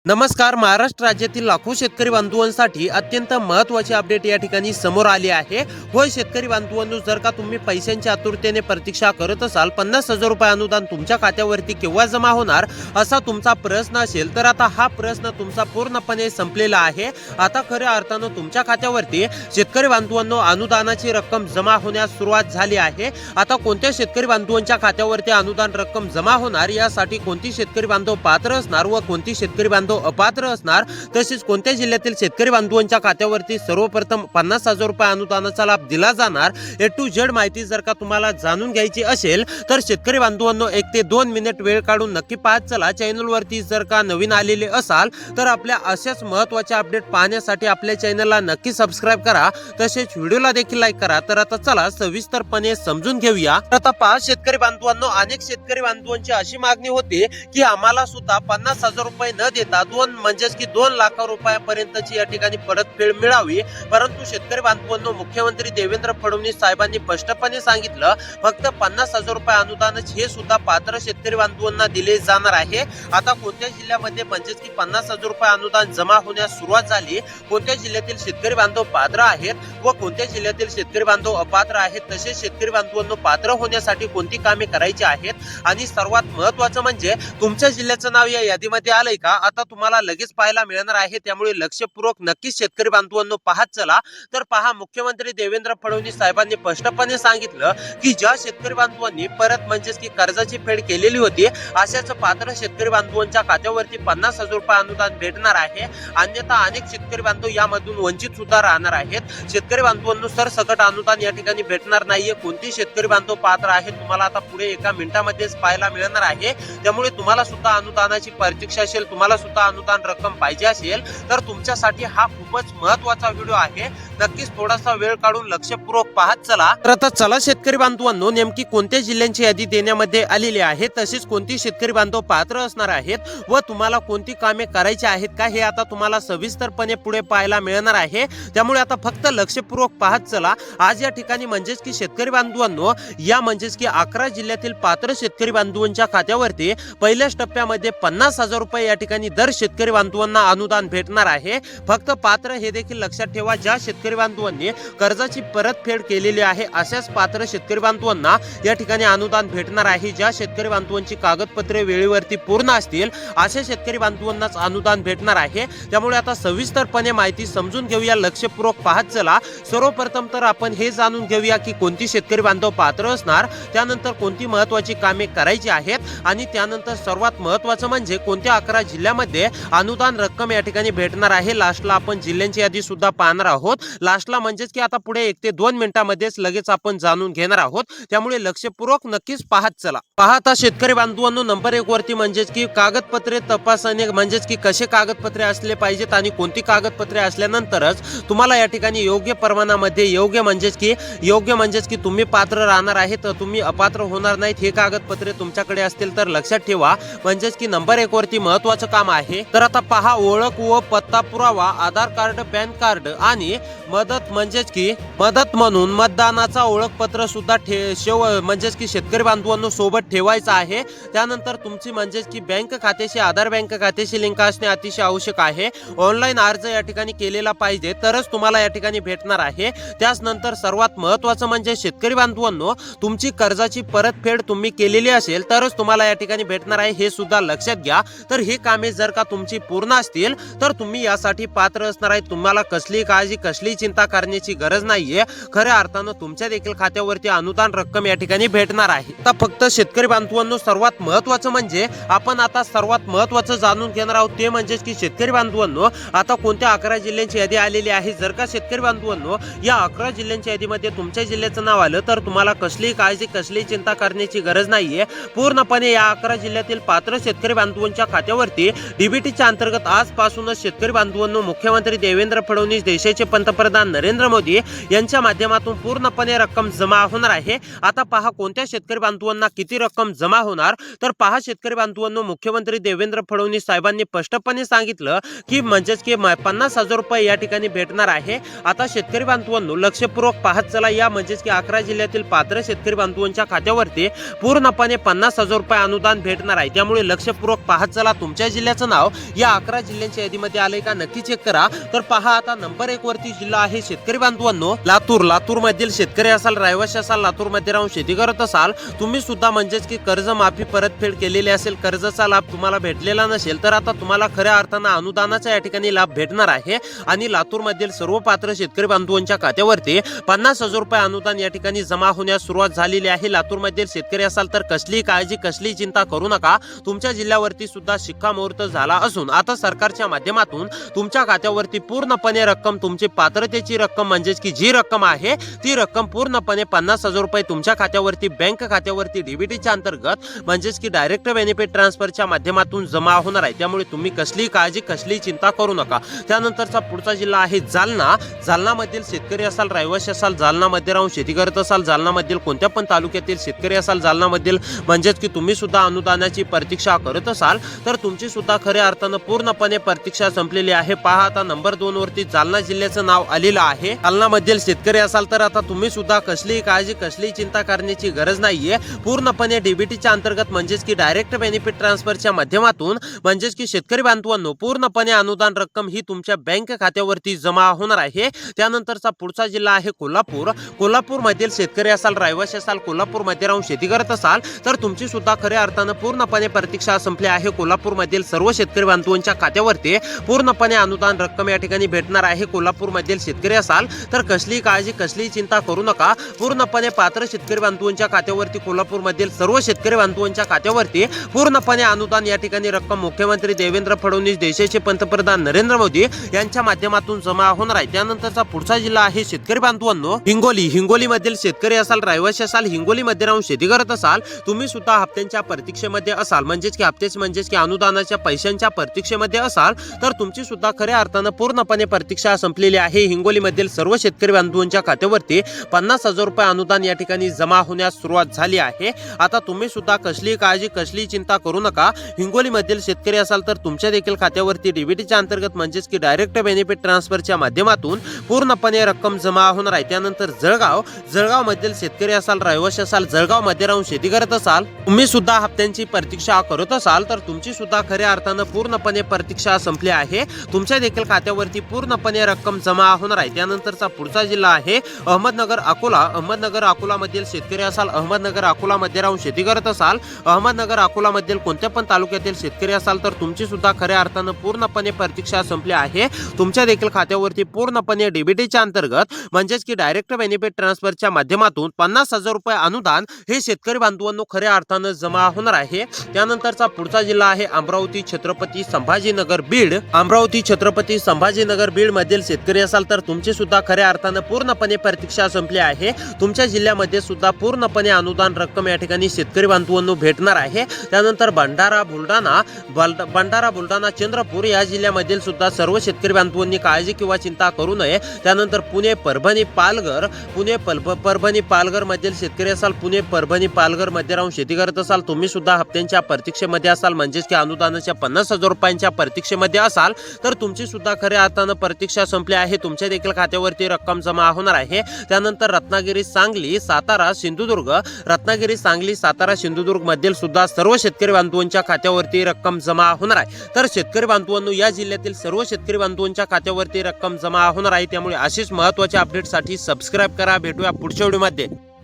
नमस्कार. महाराष्ट्र राज्यातील लाखो शेतकरी बांधवांसाठी अत्यंत महत्त्वाची अपडेट या ठिकाणी समोर आली आहे. होय शेतकरी बांधवांनो, जर का तुम्ही पैशांच्या आतुरतेने प्रतीक्षा करत असाल, 50,000 रुपये अनुदान तुमच्या खात्यावरती केव्हा जमा होणार असा तुमचा प्रश्न असेल, तर आता हा प्रश्न तुमचा पूर्णपणे संपलेला आहे. आता खऱ्या अर्थानं तुमच्या खात्यावरती शेतकरी बांधवांनो अनुदानाची रक्कम जमा होण्यास सुरुवात झाली आहे. आता कोणत्या शेतकरी बांधवांच्या खात्यावरती अनुदान रक्कम जमा होणार, यासाठी कोणती शेतकरी बांधव पात्र असणार व कोणती शेतकरी बांधव अपात्र असणार, तसेच कोणत्या जिल्ह्यातील शेतकरी बांधवांच्या खात्यावरती सर्वप्रथम 50,000 रुपये अनुदानाचा लाभ दिला जाणार, ए टू झेड माहिती जर का तुम्हाला जाणून घ्यायची असेल तर शेतकरी बांधवांनो 1 ते 2 मिनिट वेळ काढून नक्की पाहत चला. चॅनलवरती जर का नवीन आलेले असाल तर आपल्या अशाच महत्त्वाच्या अपडेट पाहण्यासाठी आपल्या चॅनलला नक्की सबस्क्राइब करा, तसेच व्हिडिओला देखील लाईक करा. तर आता चला सविस्तरपणे समजून घेऊया. आता पहा शेतकरी बांधवांनो, अनेक शेतकरी बांधवांची अशी मागणी होती की आम्हाला सुद्धा 50,000 रुपये न देता 2 लाख रुपयापर्यंतची या ठिकाणी परतफेड मिळावी. परंतु शेतकरी बांधवांनो, मुख्यमंत्री देवेंद्र फडणवीस साहेबांनी स्पष्टपणे सांगितलं फक्त 50,000 रुपये अनुदानच हे सुद्धा पात्र शेतकरी बांधवांना दिले जाणार आहे. आता कोणत्या जिल्ह्यामध्ये म्हणजेच की 50,000 रुपये अनुदान जमा होण्यास सुरुवात झाली, कोणत्या जिल्ह्यातील शेतकरी बांधव पात्र आहेत व कोणत्या जिल्ह्यातील शेतकरी बांधव अपात्र आहेत, तसेच शेतकरी बांधवांनो पात्र होण्यासाठी कोणती कामे करायची आहेत आणि सर्वात महत्त्वाचं म्हणजे तुमच्या जिल्ह्याचं नाव या यादीमध्ये आलंय का, आता तुम्हाला लगेच पाहायला मिळणार आहे. त्यामुळे लक्षपूर्वक नक्कीच शेतकरी बांधवांनो पाहत चला. तर पहा, मुख्यमंत्री देवेंद्र फडणवीस साहेबांनी स्पष्टपणे सांगितलं की ज्या शेतकरी बांधवांनी परत म्हणजेच की कर्जाची फेड केलेली होती अशाच पात्र शेतकरी बांधवांच्या खात्यावरती 50,000 रुपये अनुदान भेटणार आहे. अन्यथा अनेक शेतकरी बांधव यामधून वंचित सुद्धा राहणार आहेत. शेतकरी बांधवांनो सरसकट अनुदान या ठिकाणी भेटणार नाहीये. कोणती शेतकरी बांधव पात्र आहे तुम्हाला आता पुढे एका मिनिटामध्येच पाहायला मिळणार आहे. त्यामुळे तुम्हाला सुद्धा अनुदानाची प्रतीक्षा असेल, तुम्हाला सुद्धा अनुदान रक्कम पाहिजे असेल तर तुमच्यासाठी हा खूपच महत्त्वाचा व्हिडिओ आहे. नक्कीच थोडासा वेळ काढून लक्षपूर्वक पाहत चला. तर आता चला शेतकरी बांधवांनो, नेमकी कोणत्या जिल्ह्यांची यादी देण्यामध्ये आलेली आहे, तसेच कोणती शेतकरी बांधव पात्र असणार आहेत व तुम्हाला कोणती कामे करायची आहेत का, हे आता तुम्हाला सविस्तरपणे पुढे पाहायला मिळणार आहे. त्यामुळे आता फक्त लक्षपूर्वक पाहत चला. आज या ठिकाणी म्हणजेच की शेतकरी बांधवांनो, या म्हणजेच की 11 जिल्ह्यातील पात्र शेतकरी बांधवांच्या खात्यावरती पहिल्याच टप्प्यामध्ये 50,000 रुपये या ठिकाणी दर शेतकरी बांधवांना अनुदान भेटणार आहे. फक्त पात्र हे देखील लक्षात ठेवा, ज्या शेतकरी बांधवांनी कर्जाची परतफेड केलेली आहे अशाच पात्र शेतकरी बांधवांना या ठिकाणी अनुदान भेटणार आहे. ज्या शेतकरी बांधवांची कागदपत्रे वेळेवरती पूर्ण असतील अशा शेतकरी बांधवांनाच अनुदान भेटणार आहे. त्यामुळे आता सविस्तरपणे माहिती समजून घेऊया, लक्षपूर्वक पाहत चला. सर्वप्रथम तर आपण हे जाणून घेऊया की कोणती शेतकरी बांधव पात्र असणार, त्यानंतर कोणती महत्त्वाची कामे करायची आहेत आणि त्यानंतर सर्वात महत्त्वाचं म्हणजे कोणत्या 11 जिल्ह्यामध्ये अनुदान रक्कम या ठिकाणी भेटणार आहे. लास्टला आपण जिल्ह्यांची यादी सुद्धा पाहणार आहोत. लास्टला म्हणजेच की आता पुढे 1 ते 2 मिनिटांमध्येच लगेच आपण जाणून घेणार आहोत. त्यामुळे लक्षपूर्वक नक्कीच पाहत चला. पहा आता शेतकरी बांधवांनो, नंबर 1 वरती म्हणजेच की कागदपत्रे तपासणे, म्हणजेच की कसे कागदपत्रे असले पाहिजेत आणि कोणती कागदपत्रे असल्यानंतरच तुम्हाला या ठिकाणी योग्य प्रमाणामध्ये योग्य म्हणजेच की तुम्ही पात्र राहणार आहे, तर तुम्ही अपात्र होणार नाहीत. हे कागदपत्रे तुमच्याकडे असतील तर लक्षात ठेवा. म्हणजेच की नंबर 1 वरती महत्त्वाचं काम आहे. तर आता पहा, ओळख व पत्ता पुरावा, आधार कार्ड, पॅन कार्ड आणि मदत म्हणून मतदानाचा ओळखपत्र सुद्धा म्हणजेच की शेतकरी बांधवांनो सोबत ठेवायचं आहे. त्यानंतर तुमची म्हणजेच की बँक खात्याशी आधार बँक खात्याशी लिंक असणे अतिशय आवश्यक आहे. ऑनलाईन अर्ज या ठिकाणी केलेला पाहिजे तरच तुम्हाला या ठिकाणी भेटणार आहे. त्यानंतर सर्वात महत्त्वाचं म्हणजे शेतकरी बांधवांनो, तुमची कर्जाची परतफेड तुम्ही केलेली असेल तरच तुम्हाला या ठिकाणी भेटणार आहे, हे सुद्धा लक्षात घ्या. तर हे कामे जर का तुमची पूर्ण असतील तर तुम्ही यासाठी पात्र असणार आहे. तुम्हाला कसली काळजी कसली चिंता करण्याची गरज नाहीये. खऱ्या अर्थानं तुमच्या देखील खात्यावरती अनुदान रक्कम या ठिकाणी भेटणार आहे. आता फक्त शेतकरी बांधवांनो, सर्वात महत्त्वाचं म्हणजे आपण आता सर्वात महत्त्वाचं जाणून घेणार आहोत, ते म्हणजे की शेतकरी बांधवांनो आता कोणत्या 11 जिल्ह्यांची यादी आलेली आहे. जर का शेतकरी बांधवांनो या 11 जिल्ह्यांच्या यादीमध्ये तुमच्या जिल्ह्याचं नाव आलं तर तुम्हाला कसलीही काळजी कसलीही चिंता करण्याची गरज नाहीये. पूर्णपणे या 11 जिल्ह्यातील पात्र शेतकरी बांधवांच्या खात्यावरती डीबीटीच्या अंतर्गत आजपासूनच शेतकरी बांधवांनो मुख्यमंत्री देवेंद्र फडणवीस, देशाचे पंतप्रधान नरेंद्र मोदी यांच्या माध्यमातून पूर्णपणे रक्कम जमा होणार आहे. आता पहा कोणत्या शेतकरी बांधवांना किती रक्कम जमा होणार. तर पहा शेतकरी बांधवांनो, मुख्यमंत्री देवेंद्र फडणवीस साहेबांनी स्पष्टपणे सांगितलं की म्हणजेच की 50,000 रुपये या ठिकाणी भेटणार आहे. आता शेतकरी बांधवांनो लक्षपूर्वक पाहत चला. या म्हणजेच की 11 जिल्ह्यातील पात्र शेतकरी बांधवांच्या खात्यावरती पूर्णपणे 50,000 रुपये अनुदान भेटणार आहे. त्यामुळे लक्षपूर्वक पाहत चला. तुमच्या जिल्ह्याचं नाव या 11 जिल्ह्यांच्या यादीमध्ये आलंय का नक्की चेक करा। तर पहा आता नंबर 1 वरती जिल्हा आहे शेतकरी बांधवांनो लातूर मधील शेतकरी असाल, रहिवासी असाल, लातूर मध्ये राहून शेती करत असाल, तुम्ही सुद्धा म्हणजेच की कर्ज माफी परतफेड केलेली असेल, कर्जाचा लाभ तुम्हाला भेटलेला नसेल तर आता तुम्हाला खऱ्या अर्थाने अनुदानाचा या ठिकाणी लाभ भेटणार आहे। आणि लातूर मधील सर्व पात्र शेतकरी बांधवांच्या खात्यावरती 50,000 रुपये अनुदान या ठिकाणी जमा होण्यास सुरुवात झालेली आहे। लातूर मधील शेतकरी असाल तर कसलीही काळजी कसलीही चिंता करू नका, तुमच्या जिल्ह्यावरती सुद्धा शिक्कामोर्तब झाला असून आता सरकारच्या माध्यमातून तुमच्या खात्यावरती पूर्णपणे रक्कम तुमची पात्रतेची रक्कम म्हणजेच की जी रक्कम आहे ती रक्कम पूर्णपणे 50,000 रुपये तुमच्या खात्यावरती बँक खात्यावरती डीबीटीच्या अंतर्गत म्हणजेच की डायरेक्ट बेनिफिट ट्रान्सफरच्या माध्यमातून जमा होणार आहे। त्यामुळे तुम्ही कसलीही काळजी कसलीही चिंता करू नका। त्यानंतरचा पुढचा जिल्हा आहे जालना मधील शेतकरी असाल, रहिवासी असाल, जालना मध्ये राहून शेती करत असाल, जालना मधील कोणत्या पण तालुक्यातील शेतकरी असाल, जालना मधील म्हणजेच की तुम्ही सुद्धा अनुदानाची प्रतीक्षा करत असाल तर तुमची सुद्धा खऱ्या अर्थाने पूर्णपणे प्रतीक्षा संपलेली आहे। पहा आता नंबर 2 वरती जालना जिल्ह्याचं नाव आलेलं आहे। जालना मधील शेतकरी असाल तर आता तुम्ही सुद्धा कसलीही काळजी कसलीही चिंता करण्याची गरज नाहीये। पूर्णपणे डीबीटीच्या अंतर्गत म्हणजेच की डायरेक्ट बेनिफिट ट्रान्सफरच्या माध्यमातून म्हणजेच की शेतकरी बांधवांनो पूर्णपणे अनुदान रक्कम ही तुमच्या बँक खात्यावरती जमा होणार आहे। त्यानंतरचा पुढचा जिल्हा आहे कोल्हापूर मधील शेतकरी असाल, रहिवासी असाल, कोल्हापूर मध्ये राहून शेती करत असाल तर तुमची सुद्धा खऱ्या अर्थाने पूर्णपणे प्रतीक्षा संपली आहे। कोल्हापूर मधील सर्व शेतकरी बांधवांच्या खात्यावरती पूर्णपणे अनुदान रक्कम या ठिकाणी भेटणार आहे। कोल्हापूर मधील शेतकरी असाल तर कसलीही काळजी कसलीही चिंता करू नका, पूर्णपणे पात्र शेतकरी बांधवांच्या खात्यावरती कोल्हापूर मधील सर्व शेतकरी बांधवांच्या खात्यावरती पूर्णपणे अनुदान या ठिकाणी रक्कम मुख्यमंत्री देवेंद्र फडणवीस, देशाचे पंतप्रधान नरेंद्र मोदी यांच्या माध्यमातून जमा होणार आहे। त्यानंतरचा पुढचा जिल्हा आहे शेतकरी बांधवांनो हिंगोली मधील शेतकरी असाल, रहिवासी असाल, हिंगोली मध्ये राहून शेती करत असाल, तुम्ही सुद्धा हप्त्यांच्या प्रतीक्षेमध्ये असाल म्हणजेच की हप्त्याचे म्हणजेच की अनुदानाच्या पैशांच्या प्रतीक्षेमध्ये असाल तर तुमची सुद्धा खऱ्या अर्थाने पूर्णपणे प्रतीक्षा संपलेली आहे। हिंगोली मधील सर्व शेतकरी बांधवांच्या खात्यावरती 50,000 रुपये अनुदान या ठिकाणी जमा होण्यास सुरुवात झाली आहे। आता तुम्ही सुद्धा कसलीही काळजी कसलीही चिंता करू नका। हिंगोली मधील शेतकरी असाल तर तुमच्या देखील खात्यावरती डीबीटीच्या अंतर्गत म्हणजेच की डायरेक्ट बेनिफिट ट्रान्सफरच्या माध्यमातून पूर्णपणे रक्कम जमा होणार आहे। त्यानंतर जळगाव मधील शेतकरी असाल, रहिवासी असाल, जळगाव मध्ये राहून शेती करत असाल, तुम्ही सुद्धा हप्त्यांची प्रतीक्षा करत असाल तर तुमची सुद्धा खऱ्या अर्थाने पूर्णपणे प्रतीक्षा संपली आहे। तुमच्या देखील खात्यावरती पूर्णपणे रक्कम जमा होणार आहे। त्यानंतरचा पुढचा जिल्हा आहे अहमदनगर अकोला मधील शेतकरी असाल, अहमदनगर अकोला मध्ये राहून शेती करत असाल, अहमदनगर अकोला मधील कोणत्या पण तालुक्यातील शेतकरी असाल तर तुमची सुद्धा खऱ्या अर्थाने पूर्णपणे प्रतीक्षा संपली आहे। तुमच्या देखील खात्यावरती पूर्णपणे डीबीटीच्या अंतर्गत म्हणजेच की डायरेक्ट बेनिफिट ट्रान्सफरच्या माध्यमातून 50,000 रुपये अनुदान हे शेतकरी बांधवांनो खऱ्या अर्थाने जमा होणार आहे। त्यानंतरचा पुढचा जिल्हा आहे अमरावती छत्रपती संभाजीनगर बीड मधील शेतकरी असाल तर तुमची सुद्धा खऱ्या अर्थाने पूर्णपणे प्रतीक्षा संपली आहे। तुमच्या जिल्ह्यामध्ये सुद्धा पूर्णपणे अनुदान रक्कम या ठिकाणी शेतकरी बांधवांनो भेटणार आहे। त्यानंतर भंडारा बुलढाणा चंद्रपूर या जिल्ह्यामधील सुद्धा सर्व शेतकरी बांधवांनी काळजी किंवा चिंता करू नये। त्यानंतर पुणे परभणी पालघर मधील शेतकरी असाल, पुणे परभणी पालघर मध्ये राहून शेती करत असाल, तुम्ही सुद्धा हप्त्यांच्या प्रतीक्षेमध्ये असाल म्हणजेच की अनुदानाच्या 50,000 रुपयांच्या प्रतीक्षेमध्ये असाल तर तुमची सुद्धा खऱ्या अर्थाने प्रतीक्षा संपली आहे। तुमच्या देखील खात्यावरती रक्कम जमा होणार आहे। त्यानंतर रत्नागिरी, सांगली, सातारा, सिंधुदुर्ग मधील सुद्धा सर्व शेतकरी बांधवांच्या खात्यावरती रक्कम जमा होणार आहे। तर शेतकरी बांधवांनो या जिल्ह्यातील सर्व शेतकरी बांधवांच्या खात्यावरती रक्कम जमा होणार आहे। त्यामुळे अशीच महत्त्वाच्या अपडेटसाठी सबस्क्राइब करा। भेटूया पुढच्या व्हिडिओमध्ये।